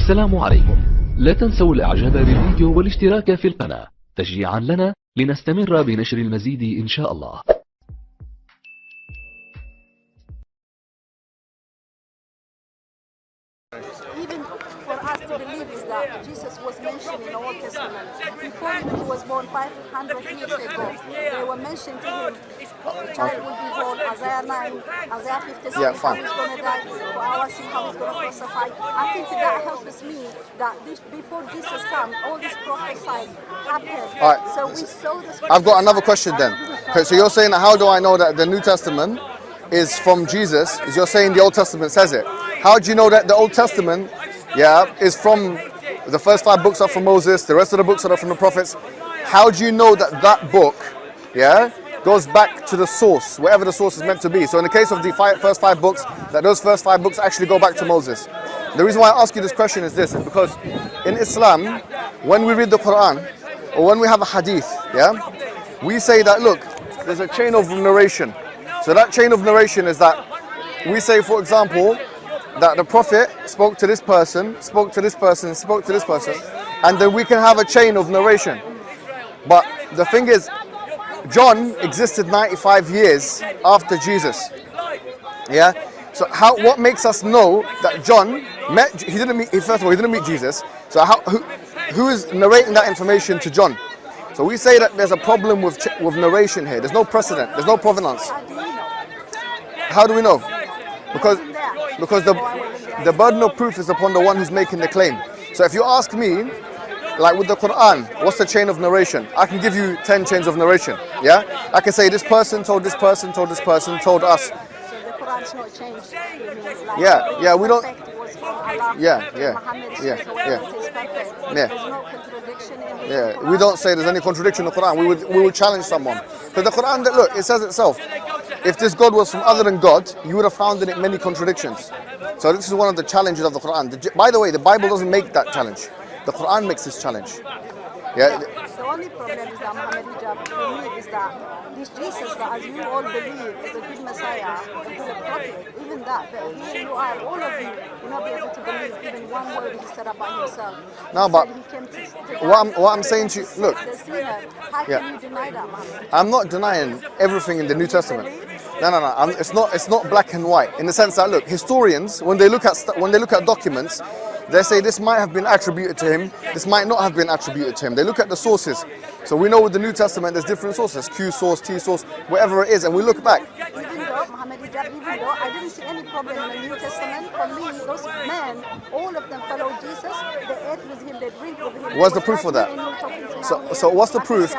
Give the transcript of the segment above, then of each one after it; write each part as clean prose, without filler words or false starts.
السلام عليكم. لا تنسوا الاعجاب بالفيديو والاشتراك في القناة تشجيعا لنا لنستمر بنشر المزيد ان شاء الله. Even for us to believe is that Jesus was mentioned in the Old Testament. Before he was born 500 years ago, they were mentioned to him, the child will be born, Isaiah 9, Isaiah 56, how he's going to die, for our sin, how he's going to crucify. I think that helps me that before Jesus came, all this prophesied happened. Right. So we saw this. I've got another question then. Okay, so you're saying, how do I know that the New Testament is from Jesus? Is you're saying the Old Testament says it. How do you know that the Old Testament, is from the first 5 books are from Moses, the rest of the books are from the prophets? How do you know that that book, goes back to the source, wherever the source is meant to be? So in the case of the first 5 books, that those first 5 books actually go back to Moses. The reason why I ask you this question is this, is because in Islam, when we read the Quran, or when we have a hadith, we say that, look, there's a chain of narration. So that chain of narration is that we say, for example, that the Prophet spoke to this person, spoke to this person, spoke to this person, and then we can have a chain of narration. But the thing is, John existed 95 years after Jesus. So what makes us know that John first of all, he didn't meet Jesus. So who is narrating that information to John? So we say that there's a problem with narration here. There's no precedent, there's no provenance. How do we know? Because the burden of proof is upon the one who's making the claim. So if you ask me, like with the Quran, what's the chain of narration? I can give you 10 chains of narration. I can say this person told this person, told this person, told us. So the Quran's not changed. We don't. We don't say there's any contradiction in the Quran. We would challenge someone. Because the Quran, look, it says itself. If this God was from other than God, you would have found in it many contradictions. So this is one of the challenges of the Quran. By the way, the Bible doesn't make that challenge. The Quran makes this challenge. The only problem is that Muhammad Hijab for me is that this Jesus that as you all believe is a good Messiah, a good prophet, even that, but here you are, all of you will not be able to believe even one word he said about himself. No, but what I'm saying to you, look. How can you deny that, Muhammad? I'm not denying everything in the New Testament. No. It's not black and white in the sense that, look, historians when they look at documents, they say this might have been attributed to him, this might not have been attributed to him. They look at the sources. So we know with the New Testament there's different sources, Q source, T source, whatever it is, and we look back. Even though, Muhammad Hijab, I didn't see any problem in the New Testament, for me, those men, all of them followed Jesus, they ate with him, they drink with him. What's the proof for that? So what's the proof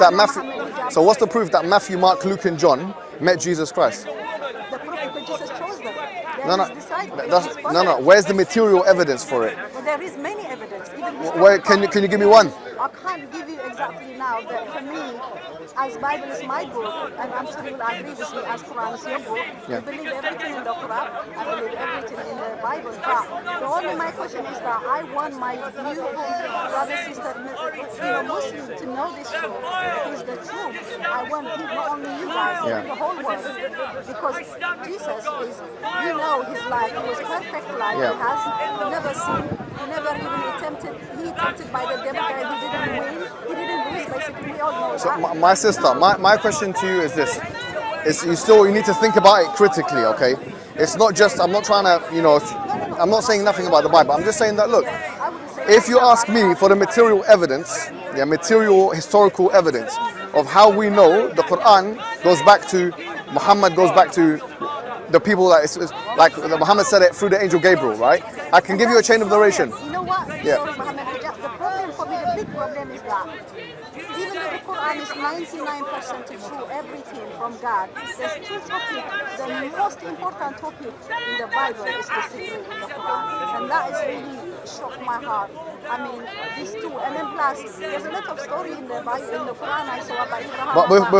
that Matthew, Mark, Luke and John met Jesus Christ? The proof because Jesus chose them. No. Where's the material evidence for it? Well, there is many evidence. Where can you give me one? I can't give you exactly now, but for me, as Bible is my book, and I'm sure you will agree with me as Quran is your book, I believe everything in the Quran, I believe everything in the Bible, but the only my question is that I want my beautiful brother, sister, Muslim to know this truth. It is the truth. I want not only you guys, the whole world, because Jesus is, his life, it was perfect life, he has never sinned, he never even attempted by the devil, he didn't win, he didn't lose, basically, we all know so that. My sister, my question to you is this, you need to think about it critically, okay? It's not just, I'm not trying to, I'm not saying nothing about the Bible, I'm just saying that, look, if you ask me for the material evidence, material historical evidence of how we know the Quran goes back to, Muhammad goes back to the people that it's like Muhammad said it through the angel Gabriel, right? I can give you a chain of narration. You know what? Sorry, Muhammad, the problem for me, the big problem is that even though the Quran is 99% true, everything from God, there's 2 topics. The most important topic in the Bible is the secret in the Quran, and that is really shocked my heart. I mean, these 2, and then plus, there's a lot of story in the Bible, in the Quran I saw about Abraham. But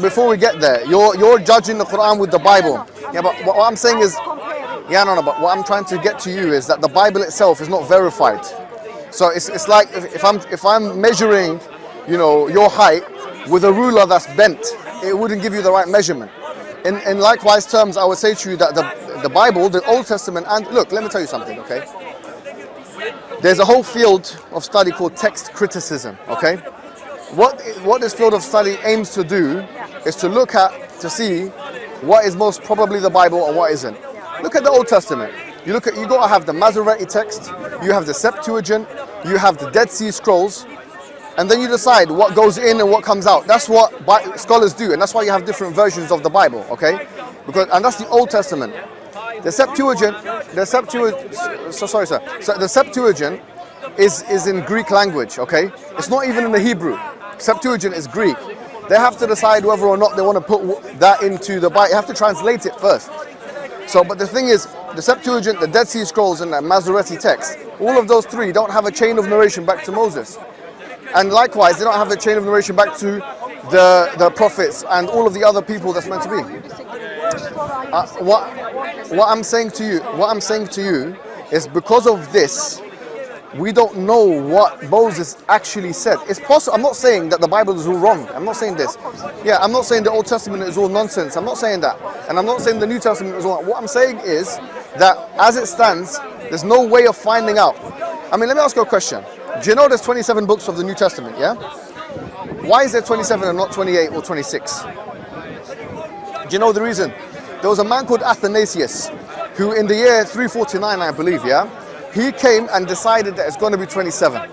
before we get there, you're judging the Quran with the Bible. But what I'm saying is, but what I'm trying to get to you is that the Bible itself is not verified. So it's like if I'm measuring, your height with a ruler that's bent, it wouldn't give you the right measurement. In likewise terms, I would say to you that the Bible, the Old Testament, and look, let me tell you something, okay? there's a whole field of study called text criticism, okay? What this field of study aims to do is to look at, to see what is most probably the Bible and what isn't. Look at the Old Testament. You got to have the Masoretic text, you have the Septuagint, you have the Dead Sea Scrolls, and then you decide what goes in and what comes out. That's what scholars do, and that's why you have different versions of the Bible, okay? And that's the Old Testament. The Septuagint, So the Septuagint is in Greek language, okay? It's not even in the Hebrew. Septuagint is Greek. They have to decide whether or not they want to put that into the Bible. You have to translate it first. So, but the thing is, the Septuagint, the Dead Sea Scrolls, and the Masoretic text, all of those three don't have a chain of narration back to Moses. And likewise, they don't have a chain of narration back to the prophets and all of the other people that's meant to be. What I'm saying to you is, because of this, we don't know what Moses actually said. It's possible. I'm not saying that the Bible is all wrong. I'm not saying this. Yeah, I'm not saying the Old Testament is all nonsense. I'm not saying that. And I'm not saying the New Testament is all wrong. What I'm saying is that as it stands, there's no way of finding out. I mean, let me ask you a question. Do you know there's 27 books of the New Testament, yeah? Why is there 27 and not 28 or 26? Do you know the reason? There was a man called Athanasius, who in the year 349, I believe, yeah? He came and decided that it's going to be 27.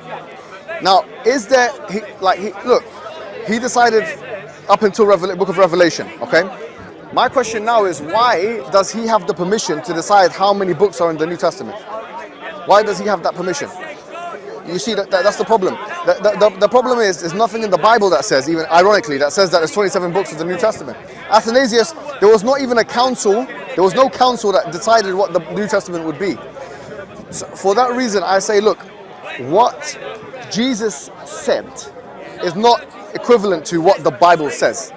Now, he decided up until Book of Revelation, okay? My question now is, why does he have the permission to decide how many books are in the New Testament? Why does he have that permission? You see, that's the problem. The problem is, there's nothing in the Bible that says, even ironically, that says that there's 27 books of the New Testament. Athanasius, there was not even a council, there was no council that decided what the New Testament would be. So for that reason, I say, look, what Jesus said is not equivalent to what the Bible says.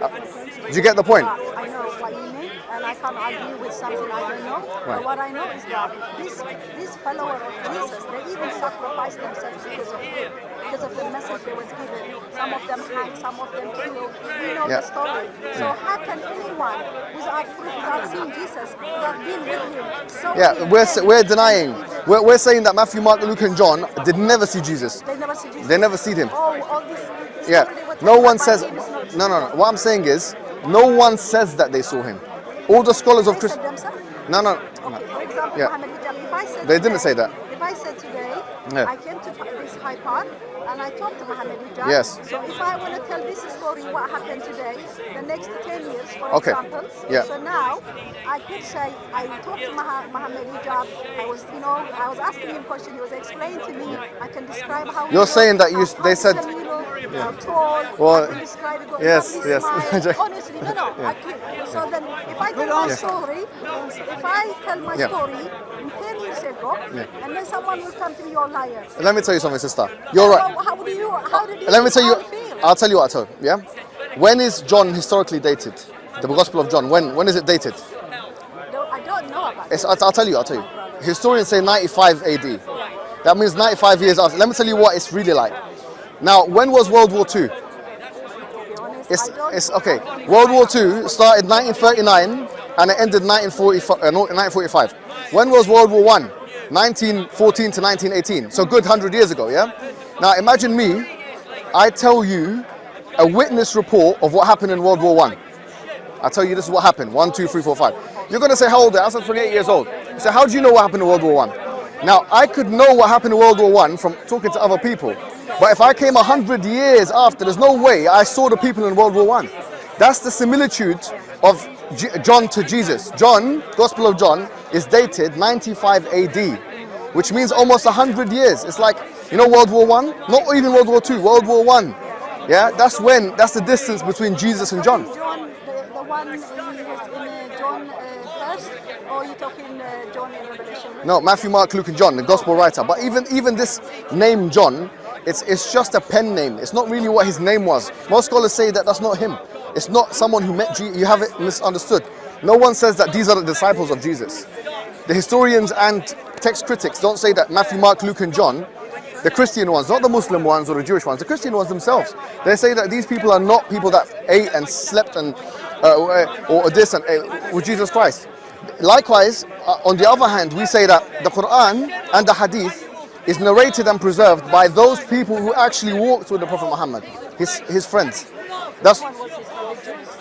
Do you get the point? I know what you mean, and I can't argue with something I don't know. Right. But what I know is that these followers of Jesus, they even sacrificed themselves because of the message that was given. Some of them hanged, some of them killed. We know the story. So how can anyone, without proof, without seeing Jesus, without being with him, we're denying. We're saying that Matthew, Mark, Luke, and John did never see Jesus. They never see Jesus. They never see him. All this Yeah. No one says. No. What I'm saying is, no one says that they saw him. All the scholars of Christianity. No. Okay, for example, Muhammad Hijab, if I said They didn't say that. If I said today, I came to this high park and I talked to Muhammad Hijab. Yes. So if I want to tell this story, what happened today, the next 10 years, for Okay. example. Yeah. So now I could say I talked to Muhammad Hijab. I was asking him questions. He was explaining to me. I can describe how. You're saying that they said. How tall. Well, I can describe it. yes. Honestly, no. I could. So then, if I tell my story, in 10 years ago, and then someone will come to me, you're a liar. Let me tell you something, sister. You're right. How did you Let me tell you. feel? I'll tell you what I told. Yeah. When is John historically dated? The Gospel of John. When is it dated? I don't know about it. I'll tell you. Historians say 95 AD. That means 95 years after. Let me tell you what it's really like. Now, when was World War II? It's okay. World War II started 1939 and it ended 1945. When was World War I? 1914 to 1918. So good 100 years ago, yeah? Now imagine me, I tell you a witness report of what happened in World War I. I tell you this is what happened. 1, 2, 3, 4, 5. You're going to say, how old are you? I said 28 years old. So how do you know what happened in World War I? Now, I could know what happened in World War I from talking to other people. But if I came 100 years after, there's no way I saw the people in World War I. That's the similitude of John to Jesus. John, Gospel of John, is dated 95 AD, which means almost 100 years. It's like, you know, World War I? Not even World War II, World War I. Yeah, that's the distance between Jesus and John. John, the one in John first, or are you talking John in Revelation? No, Matthew, Mark, Luke, and John, the Gospel writer. But even this name John, it's just a pen name. It's not really what his name was. Most scholars say that that's not him. It's not someone who met Jesus. You have it misunderstood. No one says that these are the disciples of Jesus. The historians and text critics don't say that Matthew, Mark, Luke, and John, the Christian ones, not the Muslim ones or the Jewish ones, the Christian ones themselves, they say that these people are not people that ate and slept and or this and with Jesus Christ. Likewise, on the other hand, we say that the Quran and the Hadith is narrated and preserved by those people who actually walked with the Prophet Muhammad, his friends. That's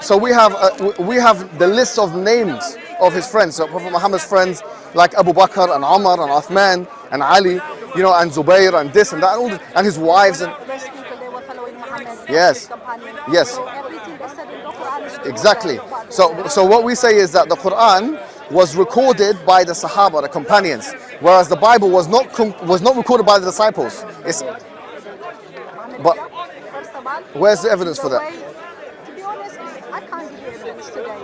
so we have the list of names of his friends. So Prophet Muhammad's friends like Abu Bakr and Umar and Uthman and Ali, you know, and Zubayr and this and that, and all this, and his wives and Those people, they were following Muhammad. Yes. His companions. Yes. So everything they said in the Quran is true. exactly. So what we say is that the Quran was recorded by the Sahaba, the companions, whereas the Bible was not recorded by the disciples. It's but First of all, where's the evidence for that? To be honest, I can't give you evidence today.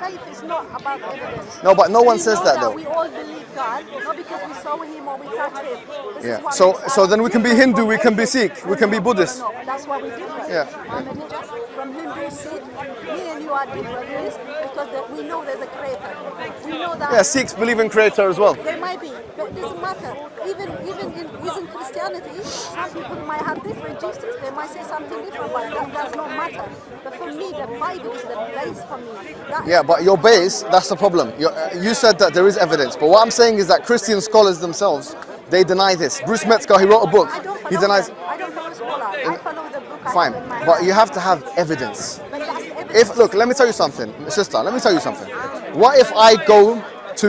Faith is not about evidence. No, but no one We says know that though. We all believe God, not because we saw him or we touched him. This is Yeah. what So makes so us then we can be different Hindu, from we can be atheists. Sikh, we can be Buddhist. No, that's why we're different. Yeah. Muhammad Hijab, from Hindu, Sikh, me and you are different. Is because we know there's a creator. We know that. Yeah, Sikhs believe in Creator as well. There might be, but it doesn't matter. Even within Christianity, some people might have different Jesus. They might say something different, but that does not matter. But for me, the Bible is the base for me. Yeah, but your base, that's the problem. You said that there is evidence, but what I'm saying is that Christian scholars themselves, they deny this. Bruce Metzger, he wrote a book. I don't He follow denies. them. I don't follow scholar. I follow the book. I Fine, have in my but hand. you have to have evidence. But that's evidence. Look, let me tell you something, sister. Let me tell you something. What if I go to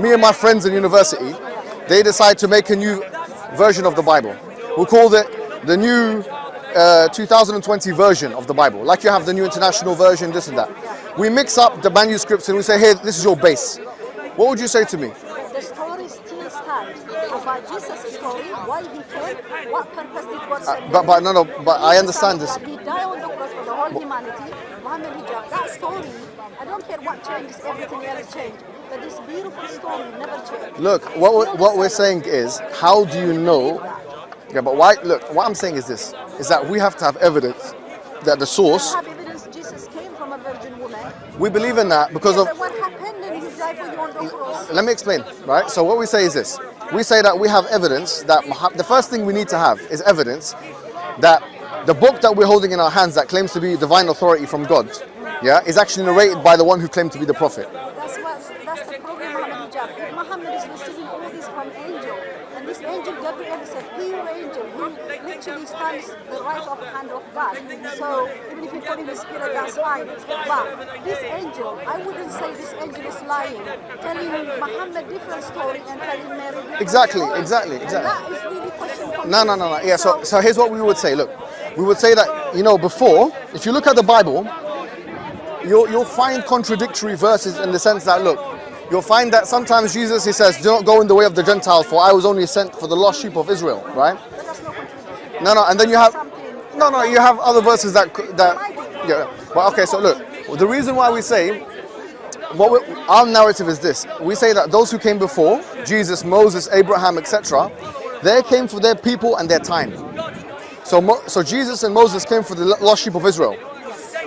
me and my friends in university? They decide to make a new version of the Bible. We'll call it the new 2020 version of the Bible. Like you have the new international version, this and that. We mix up the manuscripts and we say, hey, this is your base. What would you say to me? The story still stands about Jesus' story, why he came, what purpose did God send him. But I understand this. He died on the cross for the whole humanity. Muhammad Hijab, that story, I don't care what changes, everything else changed. But this beautiful story never changed. Look, what we're saying is, how do you know? Yeah, but why? Look, what I'm saying is this: is that we have to have evidence that the source. You have evidence Jesus came from a virgin woman. We believe in that because of. But what happened and he died for you on the cross? Let me explain, right? So what we say is this: we say that we have evidence that the first thing we need to have is evidence that the book that we're holding in our hands that claims to be divine authority from God, yeah, is actually narrated by the one who claimed to be the prophet. That's the problem, Muhammad Hijab. If Muhammad is receiving all this from angel, and this angel Gabriel is a pure angel who literally stands the right of hand of God. So even if you put in the spirit, that's fine. But this angel, I wouldn't say this angel is lying, telling Muhammad different story and telling Mary different Exactly. story. And that is really questionable. No. Yeah. So here's what we would say. Look, we would say that before, if you look at the Bible, you'll find contradictory verses in the sense that you'll find that sometimes Jesus, he says, do not go in the way of the Gentiles, for I was only sent for the lost sheep of Israel, right? But that's not contradictory. No, and then you have Something- you have other verses that yeah. But okay, so look, the reason why we say our narrative is this: we say that those who came before Jesus, Moses, Abraham, etc., they came for their people and their time. So Jesus and Moses came for the lost sheep of Israel.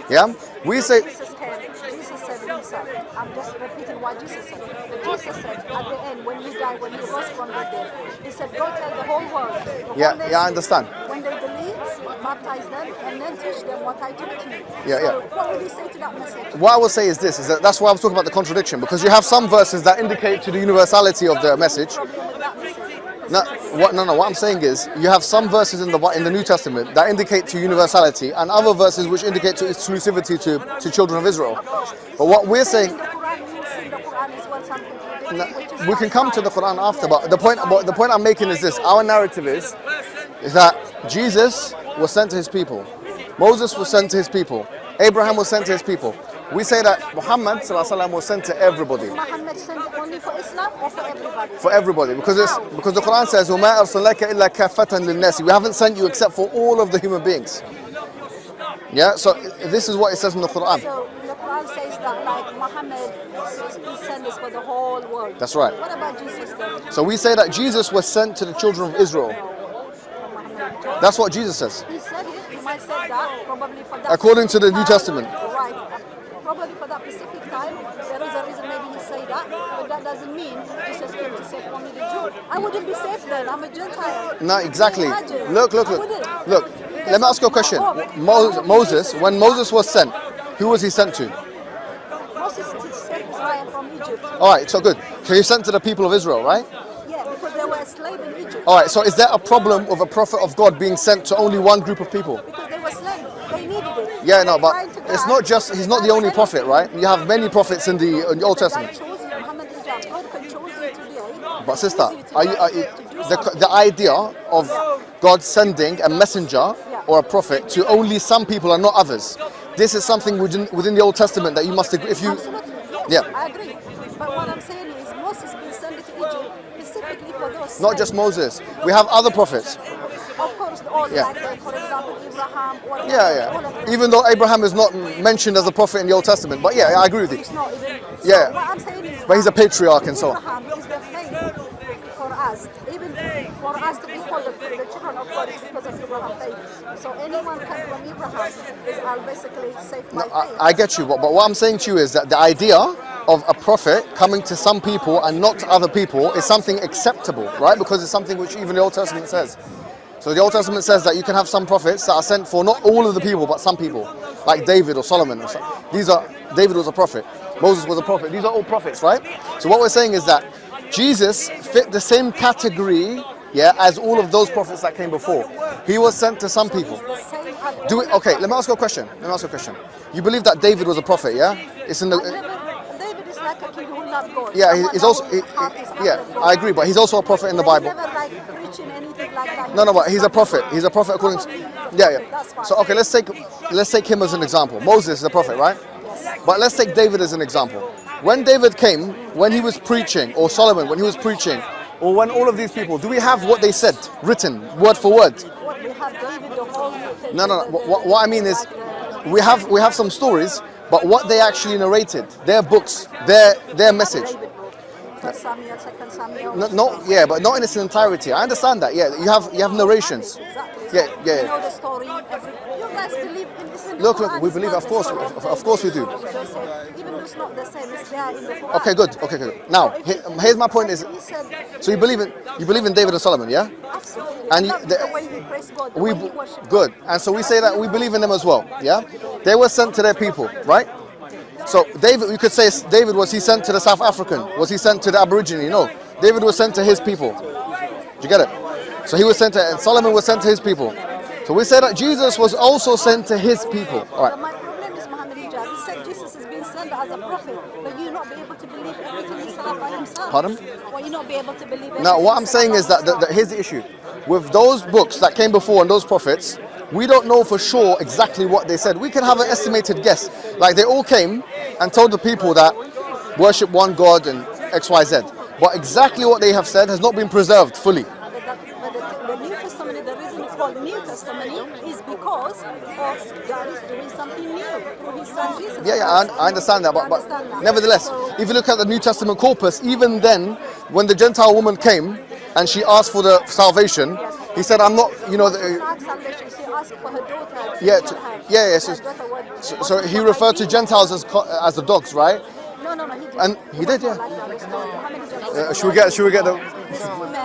Yeah, we say. Jesus said himself, I'm just repeating what Jesus said. But Jesus said at the end, when he died, when he rose from the dead, he said, go tell the whole world. the Yeah, whole nation, I understand. When they believe, baptize them, and then teach them what I taught you. Yeah, so yeah. what would you say to that message? What I will say is this: is that's why I was talking about the contradiction, because you have some verses that indicate to the universality of the message. Problem with that message? No. What I'm saying is, you have some verses in the New Testament that indicate to universality, and other verses which indicate to exclusivity to children of Israel. But what we're saying, In the Quran, you see the Quran is well something contradictory, which is we can come to the fine. Quran after. Yeah, But the point I'm making is this: our narrative is that Jesus was sent to his people, Moses was sent to his people, Abraham was sent to his people. We say that Muhammad ﷺ was sent to everybody. Muhammad sent it only for Islam or for everybody? For everybody, because the Quran says, وَمَا أَرْسَلْنَاكَ إِلَّا كَافَّةً لِلنَّاسِ. We haven't sent you except for all of the human beings. Yeah, so this is what it says in the Quran. So the Quran says that like Muhammad he sent this for the whole world. That's right. What about Jesus then? So we say that Jesus was sent to the children of Israel. That's what Jesus says. He said it, he might say that, probably for that According to the specific New time. Testament. Right. Probably for that specific time, there is a reason maybe he say that, but that doesn't mean Jesus came to save only the Jew. I wouldn't be saved then, I'm a Gentile. No, exactly. Can you imagine? Look. I wouldn't. Look, let me ask you a question. Moses, when Moses was sent, who was he sent to? Moses did save Israel from Egypt. All right, so good. So he sent to the people of Israel, right? Yeah, because they were a slave in Egypt. All right, so is there a problem with a prophet of God being sent to only one group of people? Because they were slaves. They needed it. Yeah, no, but Trying to it's die. not just, he's not the only prophet, right? You have many prophets in the Old Testament. God chose you, Muhammad Hijab. God can choose you today. But sister, choose you are you, today to do something. the idea of God sending a messenger or a prophet to only some people and not others, this is something within the Old Testament that you must agree, if you, Absolutely. Yes, yeah. I agree. But what I'm saying is Moses been sent to Egypt specifically for those Not just Moses, we have other prophets. Of course, all Yeah. like for example, Abraham, whatever, Yeah, all of them. even though Abraham is not mentioned as a prophet in the Old Testament, but yeah, I agree with you. He's not even. Yeah. So what I'm saying is But he's a patriarch and so on. Abraham is the faith for us. Even for us to be called the children of God is because of Abraham's faith. So anyone come from Abraham is basically saved by faith. I get you, but what I'm saying to you is that the idea of a prophet coming to some people and not to other people is something acceptable, right? Because it's something which even the Old Testament says. So the Old Testament says that you can have some prophets that are sent for not all of the people, but some people, like David or Solomon. David was a prophet, Moses was a prophet. These are all prophets, right? So what we're saying is that Jesus fit the same category, yeah, as all of those prophets that came before. He was sent to some people. Okay, let me ask you a question. You believe that David was a prophet, yeah? It's in the. David is like a king who loved God. Yeah, he's also. Yeah, I agree, but he's also a prophet in the Bible. Never like preaching anything like that. No, but he's a prophet. He's a prophet according to. Yeah. So okay, let's take him as an example. Moses is a prophet, right? But let's take David as an example. When David came, when he was preaching, or Solomon when he was preaching, or when all of these people, do we have what they said written word for word? What we have David the whole. No. What I mean is, we have some stories, but what they actually narrated, their books, their message. First Samuel, Second Samuel. Yeah, but not in its entirety. I understand that. Yeah, you have narrations. Exactly. Yeah. You know the story. You guys believe in this in the Look, Quran, we it's believe, not of course, the story. of course we do. Even though it's not the same, it's there in the Quran. Okay, good. Now, here's my point is, so you believe in David and Solomon, yeah? Absolutely. And the way he praised God, the way he worshiped good. And so we say that we believe in them as well, yeah? They were sent to their people, right? So David, you could say David, was he sent to the South African? Was he sent to the Aborigine? No. David was sent to his people. Did you get it? So he was sent to, and Solomon was sent to his people. So we say that Jesus was also sent to his people. All right. But my problem is Muhammad Hijab. He said Jesus is being sent as a prophet, but you not be able to believe everything he said by himself. Pardon? Or you not be able to believe everything. Now, what he I'm said saying by is that himself. here's the issue. With those books that came before and those prophets, we don't know for sure exactly what they said. We can have an estimated guess. Like they all came and told the people that worship one God and XYZ. But exactly what they have said has not been preserved fully. But the New Testament, the reason it's called New Testament is because of God is doing something new through his son Jesus. Yeah, I understand that. But nevertheless, if you look at the New Testament corpus, even then, when the Gentile woman came and she asked for the salvation, he said, I'm not, She asked for her daughter. Yeah. So he referred to Gentiles as the dogs, right? No, he didn't. And he did, yeah. Should we get the? This woman,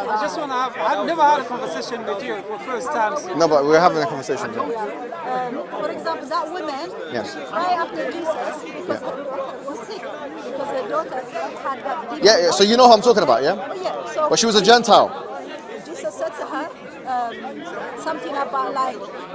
I just want to I've never had a conversation with you for the first time. So. No, but we're having a conversation. for example, that woman, Yes. she cried after Jesus because her daughter was sick, because her daughter had that demon. Yeah, so you know who I'm talking about, yeah? Yeah, so But she was a Gentile. Jesus said to her something about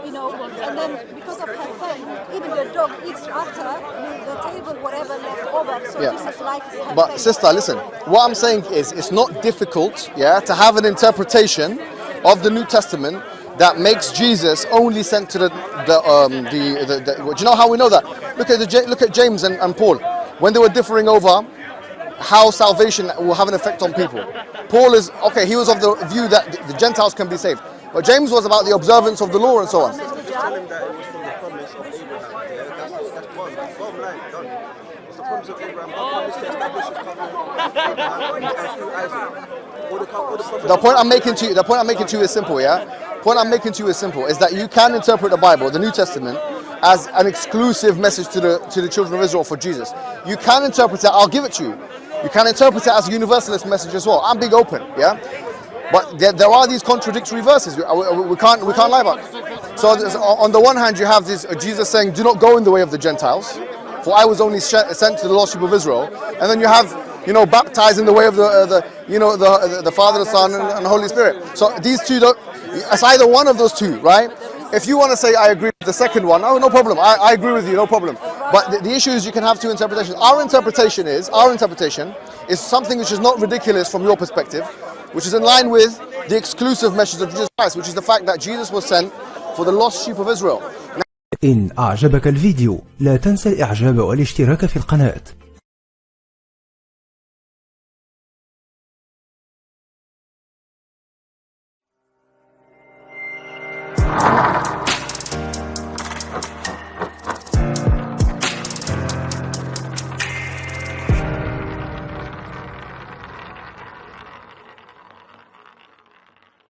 and then because of her faith, even the dog eats after the table, whatever left over. So Yeah. Jesus likes her But faith. sister, listen, what I'm saying is it's not difficult, yeah, to have an interpretation of the New Testament that makes Jesus only sent to do you know how we know that? Look at James and Paul when they were differing over how salvation will have an effect on people. Paul he was of the view that the Gentiles can be saved, but James was about the observance of the law and so on. Tell him that it was from the promise of Abraham. Yeah, that's bottom line, done. It's the promise of Abraham. The promise to establish his covenant with Abraham and through Isaac. All the prophets. The point I'm making to you is simple, yeah? The point I'm making to you is simple, is that you can interpret the Bible, the New Testament, as an exclusive message to the children of Israel for Jesus. You can interpret it, I'll give it to you. You can interpret it as a universalist message as well. I'm big open, yeah? But there are these contradictory verses. We can't lie about it. So on the one hand, you have this Jesus saying, "Do not go in the way of the Gentiles, for I was only sent to the lost sheep of Israel." And then you have baptized in the way of the Father, the Son, and the Holy Spirit. So these two, it's either one of those two, right? If you want to say I agree with the second one, no problem. I agree with you, no problem. But the issue is you can have two interpretations. Our interpretation is something which is not ridiculous from your perspective, which is in line with the exclusive message of Jesus Christ, which is the fact that Jesus was sent for the lost sheep of Israel. إن أعجبك الفيديو لا تنسى الإعجاب والاشتراك في القناة.